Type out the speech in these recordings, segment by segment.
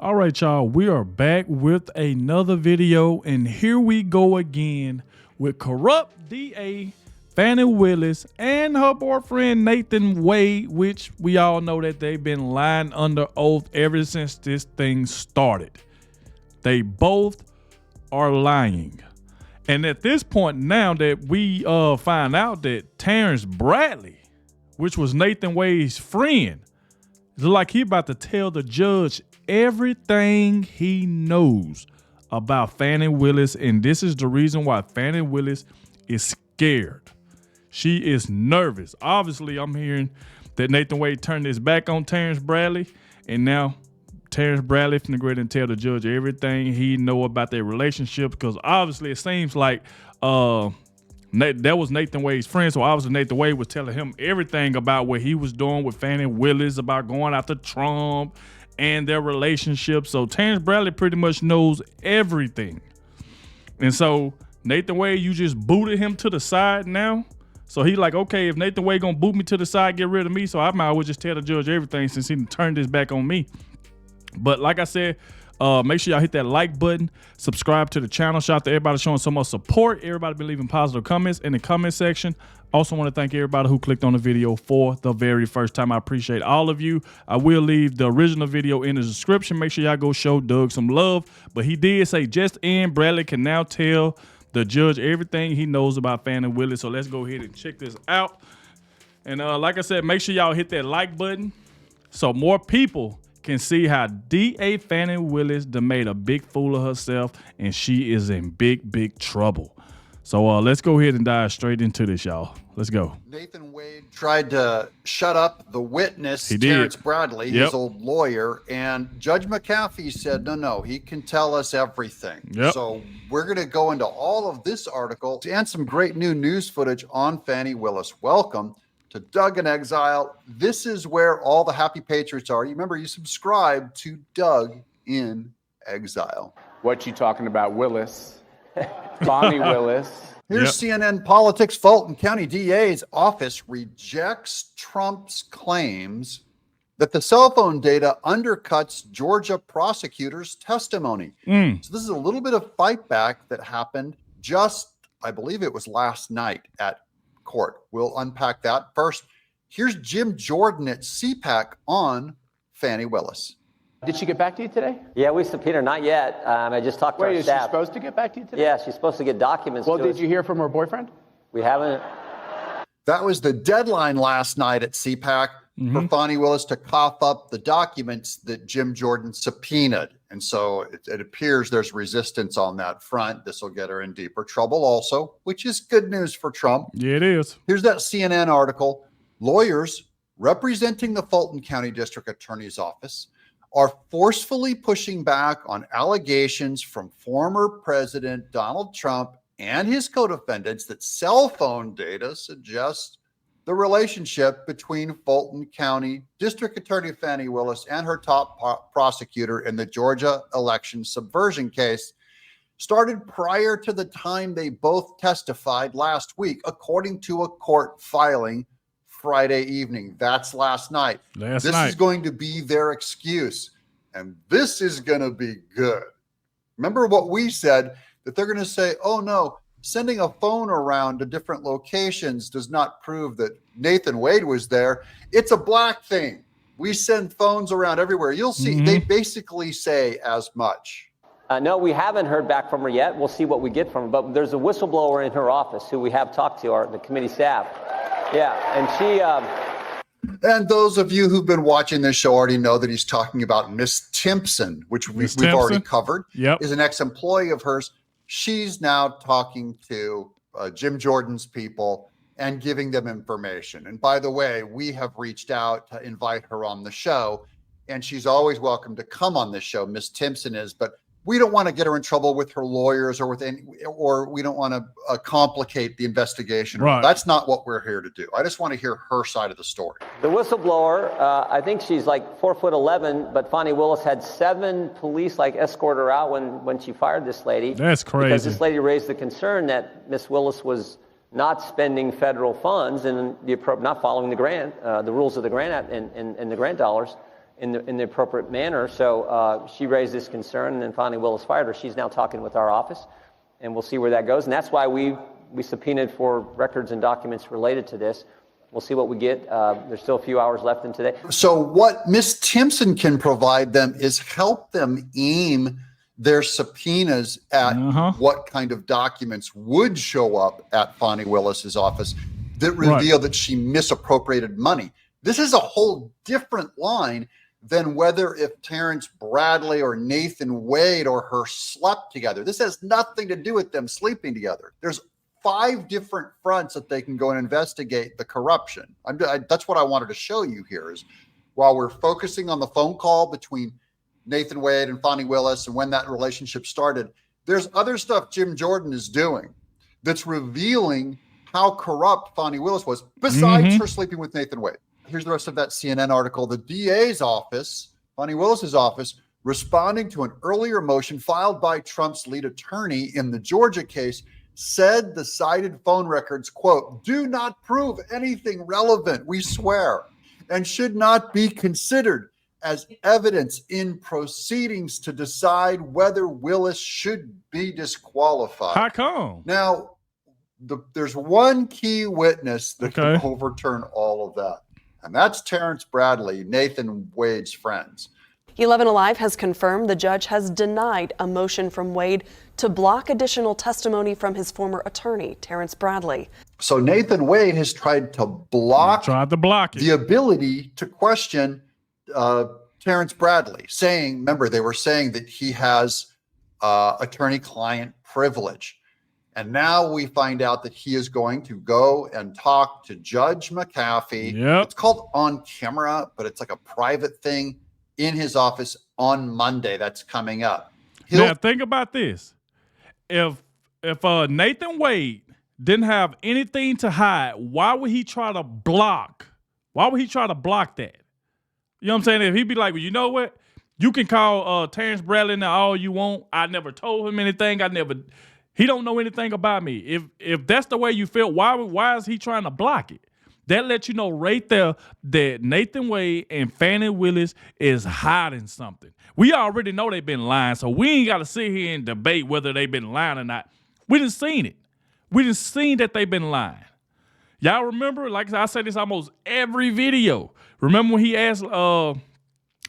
All right, y'all, we are back with another video, and here we go again with corrupt DA Fani Willis and her boyfriend Nathan Wade, which we all know that they've been lying under oath ever since this thing started. They both are lying. And at this point now that we find out that Terrence Bradley, which was Nathan Wade's friend, it's like he about to tell the judge everything he knows about Fani Willis, and this is the reason why Fani Willis is scared. She is nervous. Obviously, I'm hearing that Nathan Wade turned his back on Terrence Bradley, and now Terrence Bradley finna go ahead and tell the judge everything he know about their relationship, because obviously it seems like that was Nathan Wade's friend, so obviously Nathan Wade was telling him everything about what he was doing with Fani Willis, about going after Trump and their relationship. So Terrence Bradley pretty much knows everything. And so Nathan Wade, you just booted him to the side now. So he like, okay, if Nathan Wade gonna boot me to the side, get rid of me, so I might as well just tell the judge everything since he turned his back on me. But like I said, make sure y'all hit that like button, subscribe to the channel. Shout out to everybody showing so much support. Everybody been leaving positive comments in the comment section. Also want to thank everybody who clicked on the video for the very first time. I appreciate all of you. I will leave the original video in the description. Make sure y'all go show Doug some love. But he did say just in, Bradley can now tell the judge everything he knows about Fani Willis. So let's go ahead and check this out. And like I said, make sure y'all hit that like button so more people can see how DA Fani Willis done made a big fool of herself, and she is in big, big trouble. So let's go ahead and dive straight into this, y'all. Let's go. Nathan Wade tried to shut up the witness, Terrence Bradley, his old lawyer, and Judge McAfee said, no, he can tell us everything. So we're going to go into all of this article and some great new news footage on Fani Willis. Welcome to Doug in Exile. This is where all the happy patriots are. You remember, you subscribe to Doug in Exile. What you talking about, Willis? Fani Willis. Here's CNN Politics. Fulton County DA's office rejects Trump's claims that the cell phone data undercuts Georgia prosecutors' testimony. So this is a little bit of fight back that happened just, I believe it was last night at court. We'll unpack that. First, here's Jim Jordan at CPAC on Fani Willis. Did she get back to you today? Yeah, we subpoenaed her. Not yet. I just talked to her staff. Is she supposed to get back to you today? Yeah, she's supposed to get documents. Well, did you hear from her boyfriend? We haven't. That was the deadline last night at CPAC for Fani Willis to cough up the documents that Jim Jordan subpoenaed. And so it appears there's resistance on that front. This will get her in deeper trouble also, which is good news for Trump. Yeah, it is. Here's that CNN article. Lawyers representing the Fulton County District Attorney's Office are forcefully pushing back on allegations from former President Donald Trump and his co-defendants that cell phone data suggests the relationship between Fulton County District Attorney Fani Willis and her top prosecutor in the Georgia election subversion case started prior to the time they both testified last week, according to a court filing Friday evening. That's last night. This is going to be their excuse, and this is going to be good. Remember what we said, that they're going to say, oh no, sending a phone around to different locations does not prove that Nathan Wade was there. It's a black thing. We send phones around everywhere. You'll see they basically say as much. No, we haven't heard back from her yet. We'll see what we get from her. But there's a whistleblower in her office who we have talked to, the committee staff. Yeah, and she... And those of you who've been watching this show already know that he's talking about Miss Timpson, which we've already covered, is an ex-employee of hers. She's now talking to Jim Jordan's people and giving them information. And by the way, we have reached out to invite her on the show, and she's always welcome to come on this show, Miss Timpson is, but we don't want to get her in trouble with her lawyers or we don't want to complicate the investigation. Right. That's not what we're here to do. I just want to hear her side of the story. The whistleblower, I think she's like 4'11", but Fani Willis had 7 police escort her out when she fired this lady. That's crazy. Because this lady raised the concern that Miss Willis was not spending federal funds and not following the grant, the rules of the grant and the grant dollars. in the appropriate manner. So she raised this concern, and then Fani Willis fired her. She's now talking with our office, and we'll see where that goes. And that's why we subpoenaed for records and documents related to this. We'll see what we get. There's still a few hours left in today. So what Ms. Timpson can provide them is help them aim their subpoenas at what kind of documents would show up at Fani Willis's office that reveal that she misappropriated money. This is a whole different line than whether if Terrence Bradley or Nathan Wade or her slept together. This has nothing to do with them sleeping together. There's 5 different fronts that they can go and investigate the corruption. That's what I wanted to show you here is while we're focusing on the phone call between Nathan Wade and Fani Willis and when that relationship started, there's other stuff Jim Jordan is doing that's revealing how corrupt Fani Willis was besides her sleeping with Nathan Wade. Here's the rest of that CNN article. The DA's office, Fani Willis's office, responding to an earlier motion filed by Trump's lead attorney in the Georgia case, said the cited phone records, quote, do not prove anything relevant, we swear, and should not be considered as evidence in proceedings to decide whether Willis should be disqualified. How come? Now, there's one key witness that can overturn all of that, and that's Terrence Bradley, Nathan Wade's friends. 11 Alive has confirmed the judge has denied a motion from Wade to block additional testimony from his former attorney, Terrence Bradley. So Nathan Wade has tried to block the ability to question Terrence Bradley, saying, remember, they were saying that he has attorney-client privilege. And now we find out that he is going to go and talk to Judge McAfee. It's called on camera, but it's like a private thing in his office on Monday. That's coming up. Now think about this. If Nathan Wade didn't have anything to hide, why would he try to block? Why would he try to block that? You know what I'm saying? If he'd be like, well, you know what? You can call Terrence Bradley now all you want. I never told him anything. He don't know anything about me. If that's the way you feel, why is he trying to block it? That lets you know right there that Nathan Wade and Fani Willis is hiding something. We already know they've been lying, so we ain't got to sit here and debate whether they've been lying or not. We done seen it. We done seen that they've been lying. Y'all remember, like I say this almost every video. Remember when he asked, I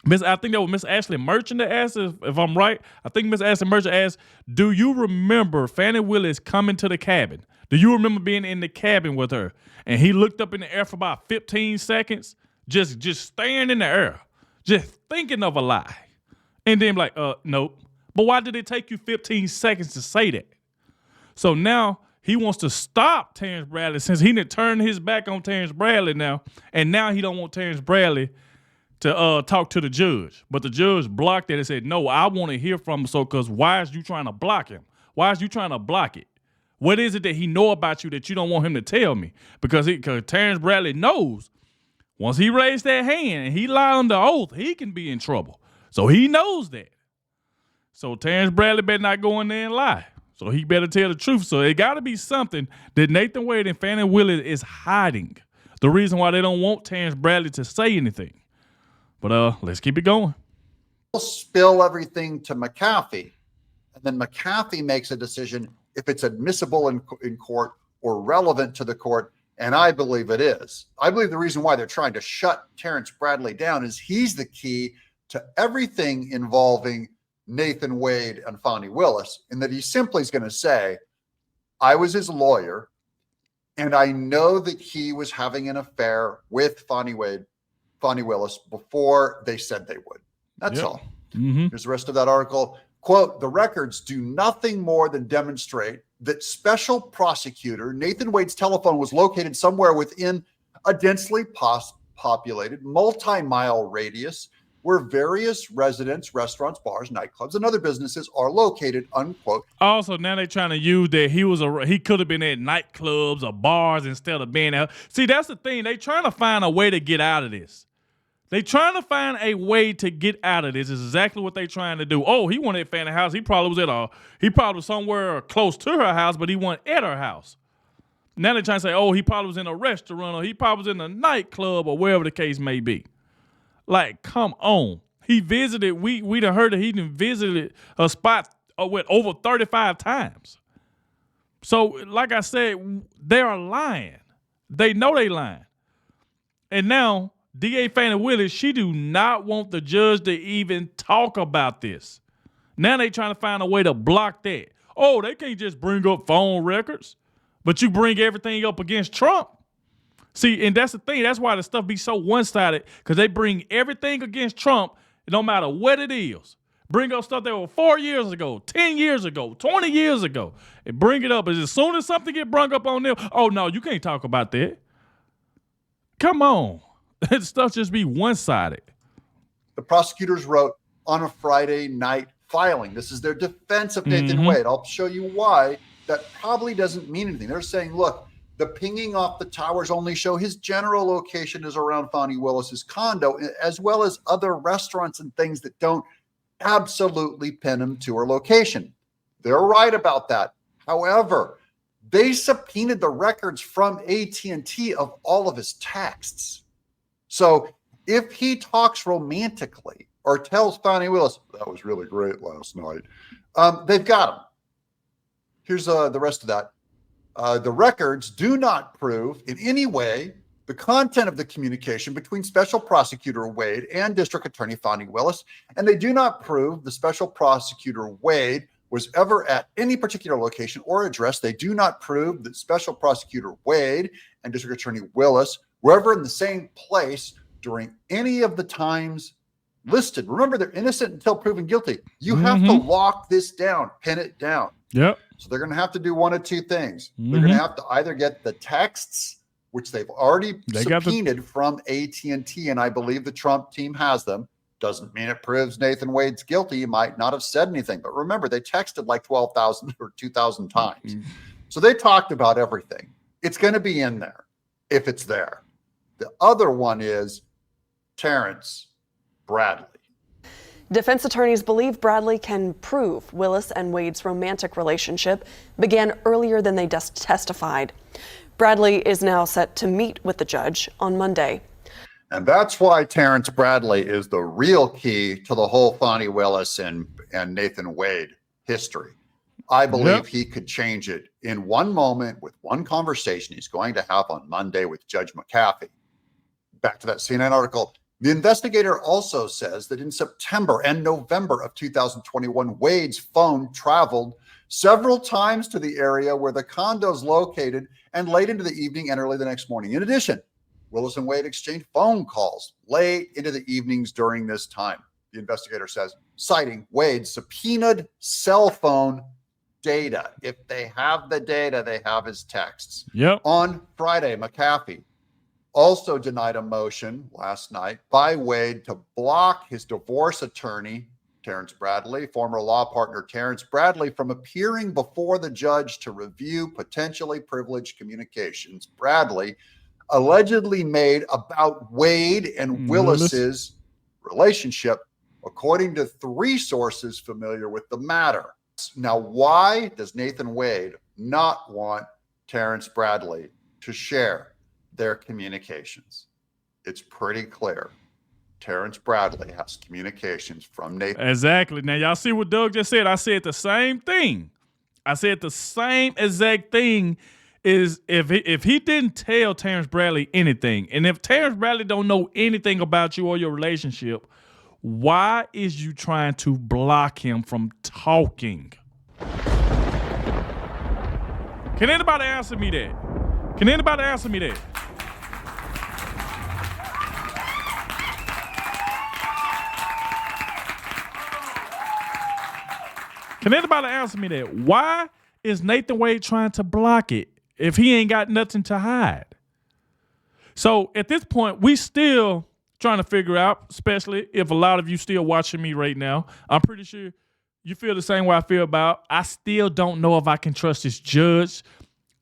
think that was Miss Ashley Merchant that asked, if I'm right. I think Miss Ashley Merchant asked, do you remember Fani Willis coming to the cabin? Do you remember being in the cabin with her? And he looked up in the air for about 15 seconds, just staring in the air, just thinking of a lie. And then like, nope. But why did it take you 15 seconds to say that? So now he wants to stop Terrence Bradley since he didn't turn his back on Terrence Bradley now. And now he don't want Terrence Bradley to talk to the judge. But the judge blocked it and said, no, I want to hear from him. So, because why is you trying to block him? Why is you trying to block it? What is it that he know about you that you don't want him to tell me? Because Terrence Bradley knows once he raised that hand and he lied under oath, he can be in trouble. So he knows that. So Terrence Bradley better not go in there and lie. So he better tell the truth. So it got to be something that Nathan Wade and Fani Willis is hiding. The reason why they don't want Terrence Bradley to say anything. But let's keep it going. We'll spill everything to McAfee. And then McAfee makes a decision if it's admissible in court or relevant to the court. And I believe it is. I believe the reason why they're trying to shut Terrence Bradley down is he's the key to everything involving Nathan Wade and Fani Willis, in that he simply is going to say, I was his lawyer, and I know that he was having an affair with Fani Willis before they said they would. That's all. Here's the rest of that article. Quote, the records do nothing more than demonstrate that special prosecutor Nathan Wade's telephone was located somewhere within a densely populated multi-mile radius where various residents, restaurants, bars, nightclubs, and other businesses are located, unquote. Also, now they're trying to use that he could have been at nightclubs or bars instead of being out. See, that's the thing. They trying to find a way to get out of this. They trying to find a way to get out of this. Is exactly what they trying to do. Oh, he wasn't at Fani's house. He probably was somewhere close to her house, but he wasn't at her house. Now they're trying to say, oh, he probably was in a restaurant or he probably was in a nightclub or wherever the case may be. Like, come on. He visited, we done heard that he done visited a spot with over 35 times. So, like I said, they are lying. They know they lying. And now, DA Fani Willis, she do not want the judge to even talk about this. Now they trying to find a way to block that. Oh, they can't just bring up phone records, but you bring everything up against Trump. See, and that's the thing. That's why the stuff be so one-sided, because they bring everything against Trump, no matter what it is. Bring up stuff that was 4 years ago, 10 years ago, 20 years ago, and bring it up. As soon as something get brung up on them, oh, no, you can't talk about that. Come on. That stuff just be one-sided. The prosecutors wrote on a Friday night filing. This is their defense of Nathan Wade. I'll show you why that probably doesn't mean anything. They're saying, look, the pinging off the towers only show his general location is around Fani Willis's condo, as well as other restaurants and things that don't absolutely pin him to her location. They're right about that. However, they subpoenaed the records from AT&T of all of his texts. So if he talks romantically or tells Fani Willis, that was really great last night, they've got him. Here's the rest of that. The records do not prove in any way the content of the communication between Special Prosecutor Wade and District Attorney Fani Willis, and they do not prove the Special Prosecutor Wade was ever at any particular location or address. They do not prove that Special Prosecutor Wade and District Attorney Willis were ever in the same place during any of the times listed. Remember, they're innocent until proven guilty. You have to lock this down, pin it down. Yep. So they're going to have to do one of two things. They're going to have to either get the texts, which they've already subpoenaed from AT&T, and I believe the Trump team has them. Doesn't mean it proves Nathan Wade's guilty. He might not have said anything. But remember, they texted like 12,000 or 2,000 times. So they talked about everything. It's going to be in there if it's there. The other one is Terrence Bradley. Defense attorneys believe Bradley can prove Willis and Wade's romantic relationship began earlier than they testified. Bradley is now set to meet with the judge on Monday. And that's why Terrence Bradley is the real key to the whole Fani Willis and Nathan Wade history. I believe he could change it in one moment with one conversation he's going to have on Monday with Judge McAfee. Back to that CNN article. The investigator also says that in September and November of 2021, Wade's phone traveled several times to the area where the condo is located and late into the evening and early the next morning. In addition, Willis and Wade exchanged phone calls late into the evenings during this time. The investigator says, citing Wade's subpoenaed cell phone data. If they have the data, they have his texts. On Friday, McAfee also denied a motion last night by Wade to block his divorce attorney, Terrence Bradley, former law partner Terrence Bradley, from appearing before the judge to review potentially privileged communications Bradley allegedly made about Wade and Willis's relationship, according to 3 sources familiar with the matter. Now, why does Nathan Wade not want Terrence Bradley to share their communications? It's pretty clear. Terrence Bradley has communications from Nathan. Exactly. Now, y'all see what Doug just said? I said the same thing. I said the same exact thing. Is if he didn't tell Terrence Bradley anything, and if Terrence Bradley don't know anything about you or your relationship, why is you trying to block him from talking? Can anybody answer me that? Can anybody answer me that? Can anybody answer me that? Why is Nathan Wade trying to block it if he ain't got nothing to hide? So at this point, we still trying to figure out, especially if a lot of you still watching me right now. I'm pretty sure you feel the same way I feel about. I still don't know if I can trust this judge.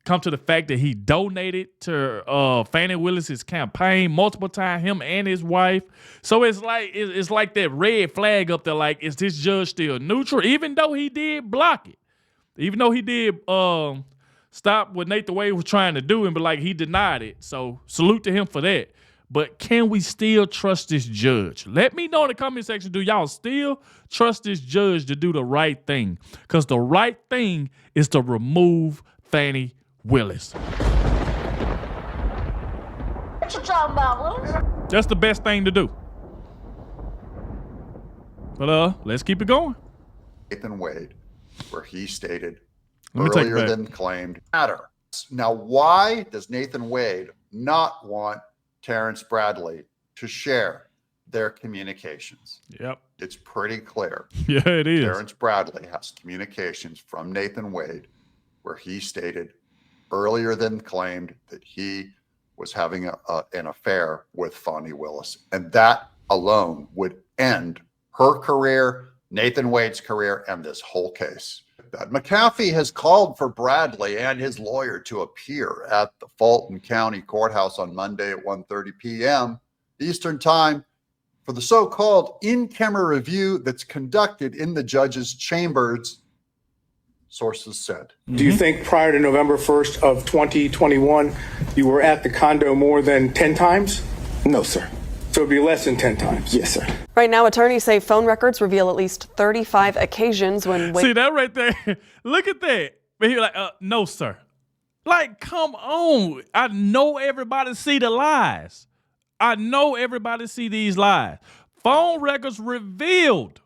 Come to the fact that he donated to Fani Willis's campaign multiple times, him and his wife. So it's like that red flag up there. Like, is this judge still neutral? Even though he did block it, even though he did stop what Nathan Wade was trying to do, but like he denied it. So salute to him for that. but can we still trust this judge? Let me know in the comment section, do y'all still trust this judge to do the right thing? Because the right thing is to remove Fani Willis. What you talking about, Willis? That's the best thing to do. But let's keep it going. Nathan Wade, where he stated Let me take it earlier back. than claimed matter. Now, why does Nathan Wade not want Terrence Bradley to share their communications? Yep. It's pretty clear. Yeah, it is. Terrence Bradley has communications from Nathan Wade where he stated earlier than claimed that he was having an affair with Fani Willis. And that alone would end her career, Nathan Wade's career, and this whole case. That McAfee has called for Bradley and his lawyer to appear at the Fulton County Courthouse on Monday at 1:30 p.m. Eastern Time for the so-called in-camera review that's conducted in the judge's chambers, sources said. Do you think prior to November 1st of 2021, you were at the condo more than 10 times? No, sir. So it'd be less than 10 times? Yes, sir. Right now, attorneys say phone records reveal at least 35 occasions when See that right there? Look at that. But he's like, no, sir. Like, come on. I know everybody see the lies. I know everybody see these lies. Phone records revealed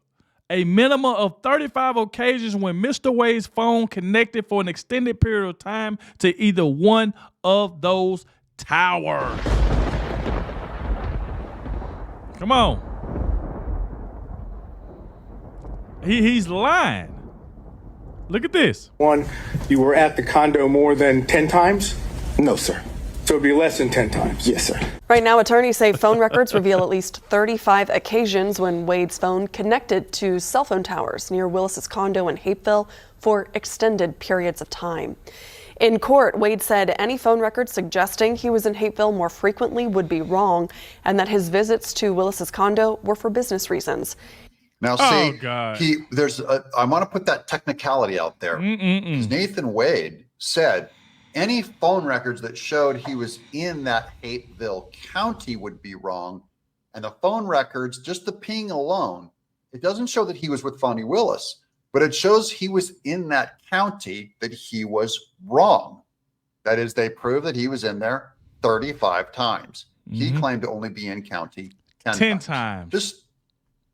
a minimum of 35 occasions when Mr. Wade's phone connected for an extended period of time to either one of those towers. Come on. He's lying. Look at this. One, you were at the condo more than 10 times? No, sir. So it'd be less than 10 times? Yes, sir. Right now, attorneys say phone records reveal at least 35 occasions when Wade's phone connected to cell phone towers near Willis's condo in Hapeville for extended periods of time. In court, Wade said any phone records suggesting he was in Hapeville more frequently would be wrong, and that his visits to Willis's condo were for business reasons. Now, Oh, see, God. I want to put that technicality out there. Nathan Wade said any phone records that showed he was in that Hapeville County would be wrong. And the phone records, just the ping alone, it doesn't show that he was with Fani Willis, but it shows he was in that county that he was wrong. That is, they prove that he was in there 35 times. He claimed to only be in county 10 times. Just,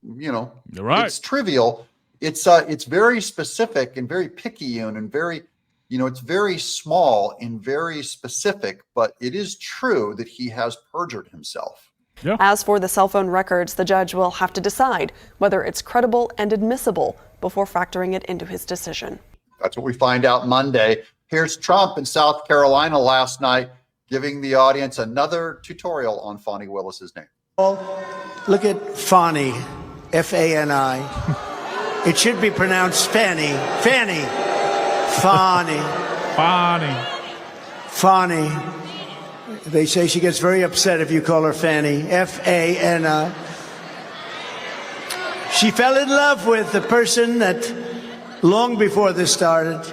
you know, You're right. It's trivial. It's very specific and very picayune and very, it's very small and very specific, but it is true that he has perjured himself. Yeah. As for the cell phone records, the judge will have to decide whether it's credible and admissible before factoring it into his decision. That's what we find out Monday. Here's Trump in South Carolina last night giving the audience another tutorial on Fani Willis's name. Look at Fani, F-A-N-I. It should be pronounced Fanny. Fanny. Fani. Fani. They say she gets very upset if you call her Fanny. F-A-N-I. She fell in love with the person that long before this started,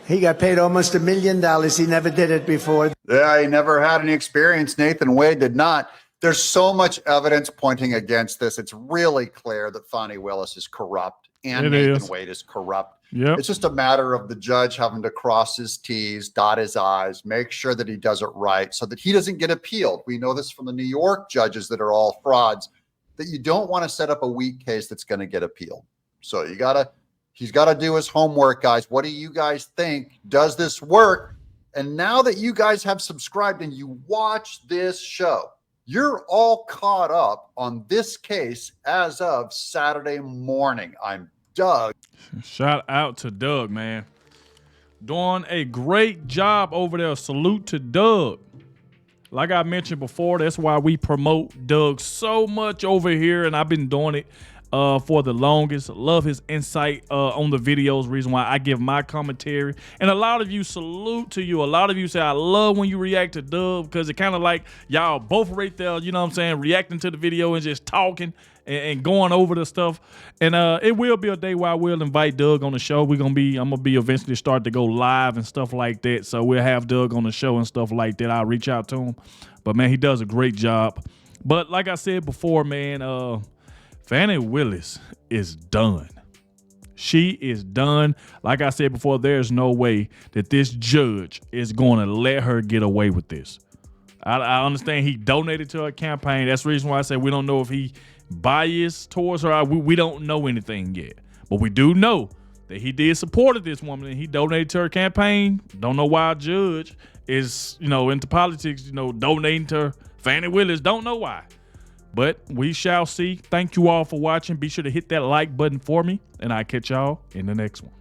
he got paid almost $1 million. He never did it before. Yeah, he never had any experience. Nathan Wade did not. There's so much evidence pointing against this. It's really clear that Fani Willis is corrupt and Nathan Wade is corrupt. Yep. It's just a matter of the judge having to cross his T's, dot his I's, make sure that he does it right so that he doesn't get appealed. We know this from the New York judges that are all frauds, that you don't want to set up a weak case that's going to get appealed. So he's got to do his homework, guys. What do you guys think? Does this work? And now that you guys have subscribed and you watch this show, you're all caught up on this case as of Saturday morning. I'm Doug. Shout out to Doug, man. Doing a great job over there. Salute to Doug. Like I mentioned before, that's why we promote Doug so much over here, and I've been doing it for the longest. Love his insight on the videos. Reason why I give my commentary. And a lot of you, salute to you. A lot of you say, I love when you react to Doug, because it kind of like y'all both right there, you know what I'm saying, reacting to the video and just talking and going over the stuff. And it will be a day where I will invite Doug on the show. I'm gonna be eventually start to go live and stuff like that. So we'll have Doug on the show and stuff like that. I'll reach out to him. But man, he does a great job. But like I said before, man, Fani Willis is done. She is done. Like I said before, there's no way that this judge is going to let her get away with this. I understand he donated to her campaign. That's the reason why I say we don't know if he biased towards her. We don't know anything yet. But we do know that he did support this woman and he donated to her campaign. Don't know why a judge is, into politics, donating to Fani Willis. Don't know why. But we shall see. Thank you all for watching. Be sure to hit that like button for me, and I'll catch y'all in the next one.